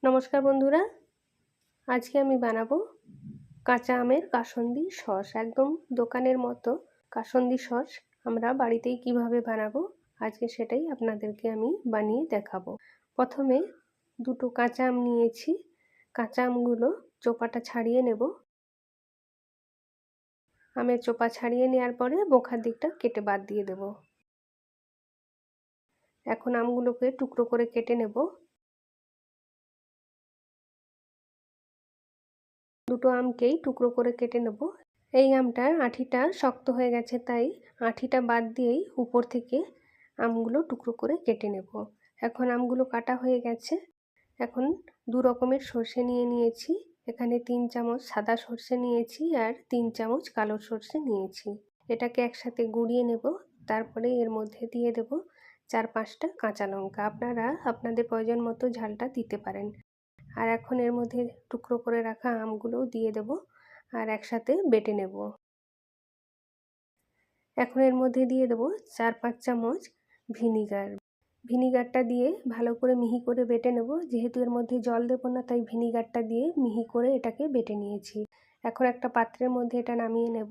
নমস্কার বন্ধুরা, আজকে আমি বানাবো কাঁচা আমের কাসুন্দি সস। একদম দোকানের মতো কাসুন্দি সস আমরা বাড়িতেই কিভাবে বানাবো আজকে সেটাই আপনাদেরকে আমি বানিয়ে দেখাবো। প্রথমে দুটো কাঁচা আম নিয়েছি। কাঁচা আমগুলো চোপাটা ছাড়িয়ে নেব। আমের চোপা ছাড়িয়ে নেওয়ার পরে বোখার দিকটা কেটে বাদ দিয়ে দেব। এখন আমগুলোকে টুকরো করে কেটে নেব। দুটো আমকেই টুকরো করে কেটে নেব। এই আমটার আঁটিটা শক্ত হয়ে গেছে, তাই আঁটিটা বাদ দিয়েই উপর থেকে আমগুলো টুকরো করে কেটে নেব। এখন আমগুলো কাটা হয়ে গেছে। এখন দু রকমের সর্ষে নিয়েছি। এখানে 3 চামচ সাদা সর্ষে নিয়েছি আর 3 চামচ কালো সর্ষে নিয়েছি। এটাকে একসাথে গুঁড়িয়ে নেব। তারপরে এর মধ্যে দিয়ে দেব 4-5টা কাঁচা লঙ্কা। আপনারা আপনাদের প্রয়োজন মতো ঝালটা দিতে পারেন। আর এখন এর মধ্যে টুকরো করে রাখা আমগুলোও দিয়ে দেব আর একসাথে বেটে নেব। এখন এর মধ্যে দিয়ে দেব 4-5 চামচ ভিনিগার। ভিনিগারটা দিয়ে ভালো করে মিহি করে বেটে নেব। যেহেতু এর মধ্যে জল দেব না, তাই ভিনিগারটা দিয়ে মিহি করে এটাকে বেটে নিয়েছি। এখন একটা পাত্রের মধ্যে এটা নামিয়ে নেব।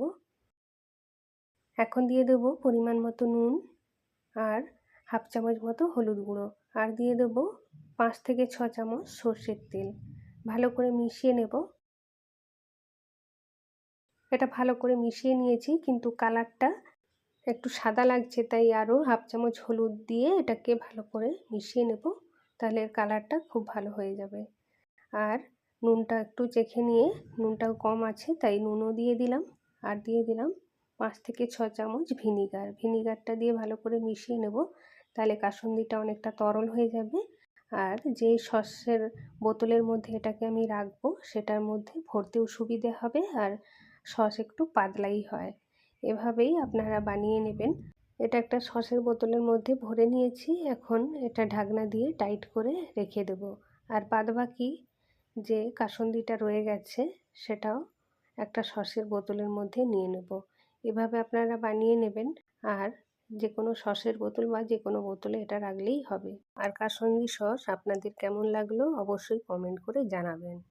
এখন দিয়ে দেব পরিমাণ মতো নুন আর হাফ চামচ মতো হলুদ গুঁড়ো, আর দিয়ে দেব 5 থেকে 6 চামচ সর্ষের তেল। ভালো করে মিশিয়ে নেব। এটা ভালো করে মিশিয়ে নিয়েছি, কিন্তু কালারটা একটু সাদা লাগছে, তাই আরও হাফ চামচ হলুদ দিয়ে এটাকে ভালো করে মিশিয়ে নেব। তাহলে এর কালারটা খুব ভালো হয়ে যাবে। আর নুনটা একটু চেখে নিয়ে, নুনটাও কম আছে তাই নুনও দিয়ে দিলাম। আর দিয়ে দিলাম 5 থেকে 6 চামচ ভিনিগার। ভিনিগারটা দিয়ে ভালো করে মিশিয়ে নেব। তাহলে কাসুন্দিটা অনেকটা তরল হয়ে যাবে। আর যে সসের বোতলের মধ্যে এটাকে আমি রাখবো সেটার মধ্যে ভরতেও সুবিধে হবে, আর সস একটু পাতলাই হয়। এভাবেই আপনারা বানিয়ে নেবেন। এটা একটা সসের বোতলের মধ্যে ভরে নিয়েছি। এখন এটা ঢাকনা দিয়ে টাইট করে রেখে দেব। আর বাদবাকি যে কাসুন্দিটা রয়ে গেছে সেটাও একটা সসের বোতলের মধ্যে নিয়ে নেব। এভাবে আপনারা বানিয়ে নেবেন। আর যে কোনো সসের বোতল বা যে কোনো বোতলে এটা রাখলেই হবে। আর কাসুন্দি সস আপনাদের কেমন লাগলো অবশ্যই কমেন্ট করে জানাবেন।